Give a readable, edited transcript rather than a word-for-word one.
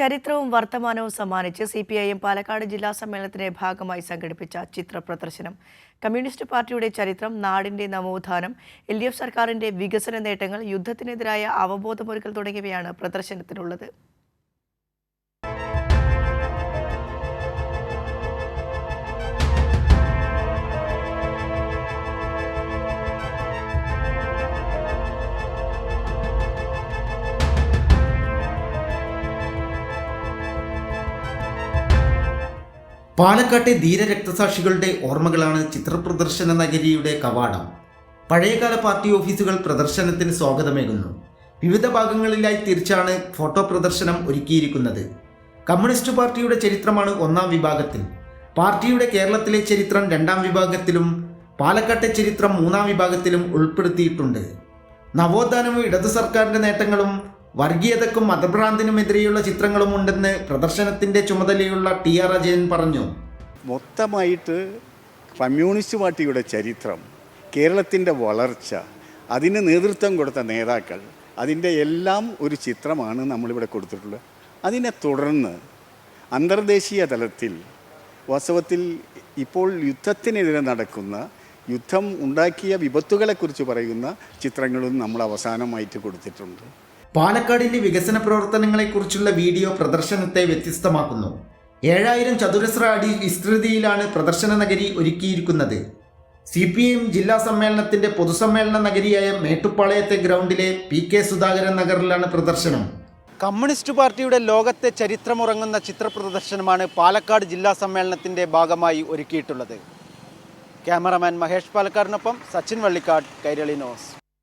ചരിത്രവും വർത്തമാനവും സമ്മാനിച്ച് CPIM പാലക്കാട് ജില്ലാ സമ്മേളനത്തിന്റെ ഭാഗമായി സംഘടിപ്പിച്ച ചിത്ര പ്രദർശനം. കമ്മ്യൂണിസ്റ്റ് പാർട്ടിയുടെ ചരിത്രം, നാടിന്റെ നവോത്ഥാനം, LDF സർക്കാരിന്റെ വികസന നേട്ടങ്ങൾ, യുദ്ധത്തിനെതിരായ അവബോധമൊരുക്കൽ തുടങ്ങിയവയാണ് പ്രദർശനത്തിനുള്ളത്. പാലക്കാട്ടെ ധീരരക്തസാക്ഷികളുടെ ഓർമ്മകളാണ് ചിത്രപ്രദർശന നഗരിയുടെ കവാടം. പഴയകാല പാർട്ടി ഓഫീസുകൾ പ്രദർശനത്തിന് സ്വാഗതമേകുന്നു. വിവിധ ഭാഗങ്ങളിലായി തിരിച്ചാണ് ഫോട്ടോ പ്രദർശനം ഒരുക്കിയിരിക്കുന്നത്. കമ്മ്യൂണിസ്റ്റ് പാർട്ടിയുടെ ചരിത്രമാണ് ഒന്നാം വിഭാഗത്തിൽ, പാർട്ടിയുടെ കേരളത്തിലെ ചരിത്രം രണ്ടാം വിഭാഗത്തിലും, പാലക്കാട്ടെ ചരിത്രം മൂന്നാം വിഭാഗത്തിലും ഉൾപ്പെടുത്തിയിട്ടുണ്ട്. നവോത്ഥാനവും ഇടതു സർക്കാരിൻ്റെ നേട്ടങ്ങളും വർഗീയതക്കും മതഭ്രാന്തിനുമെതിരെയുള്ള ചിത്രങ്ങളും ഉണ്ടെന്ന് പ്രദർശനത്തിൻ്റെ ചുമതലയുള്ള TR അജയൻ പറഞ്ഞു. മൊത്തമായിട്ട് കമ്മ്യൂണിസ്റ്റ് പാർട്ടിയുടെ ചരിത്രം, കേരളത്തിൻ്റെ വളർച്ച, അതിന് നേതൃത്വം കൊടുത്ത നേതാക്കൾ, അതിൻ്റെ എല്ലാം ഒരു ചിത്രമാണ് നമ്മളിവിടെ കൊടുത്തിട്ടുള്ളത്. അതിനെ തുടർന്ന് അന്തർദേശീയ തലത്തിൽ വാസ്തവത്തിൽ ഇപ്പോൾ യുദ്ധത്തിനെതിരെ നടക്കുന്ന, യുദ്ധം ഉണ്ടാക്കിയ വിപത്തുകളെക്കുറിച്ച് പറയുന്ന ചിത്രങ്ങളും നമ്മൾ അവസാനമായിട്ട് കൊടുത്തിട്ടുണ്ട്. പാലക്കാടിന്റെ വികസന പ്രവർത്തനങ്ങളെക്കുറിച്ചുള്ള വീഡിയോ പ്രദർശനത്തെ വ്യത്യസ്തമാക്കുന്നു. 7000 ചതുരശ്ര അടി വിസ്തൃതിയിലാണ് പ്രദർശന നഗരി ഒരുക്കിയിരിക്കുന്നത്. CPIM ജില്ലാ സമ്മേളനത്തിന്റെ പൊതുസമ്മേളന നഗരിയായ മേട്ടുപ്പാളയത്തെ ഗ്രൗണ്ടിലെ PK സുധാകരൻ നഗറിലാണ് പ്രദർശനം. കമ്മ്യൂണിസ്റ്റ് പാർട്ടിയുടെ ലോകത്തെ ചരിത്രമുറങ്ങുന്ന ചിത്ര പ്രദർശനമാണ് പാലക്കാട് ജില്ലാ സമ്മേളനത്തിന്റെ ഭാഗമായി ഒരുക്കിയിട്ടുള്ളത്. ക്യാമറാമാൻ മഹേഷ് പാലക്കാടിനൊപ്പം സച്ചിൻ വള്ളിക്കാട്, കൈരളി ന്യൂസ്.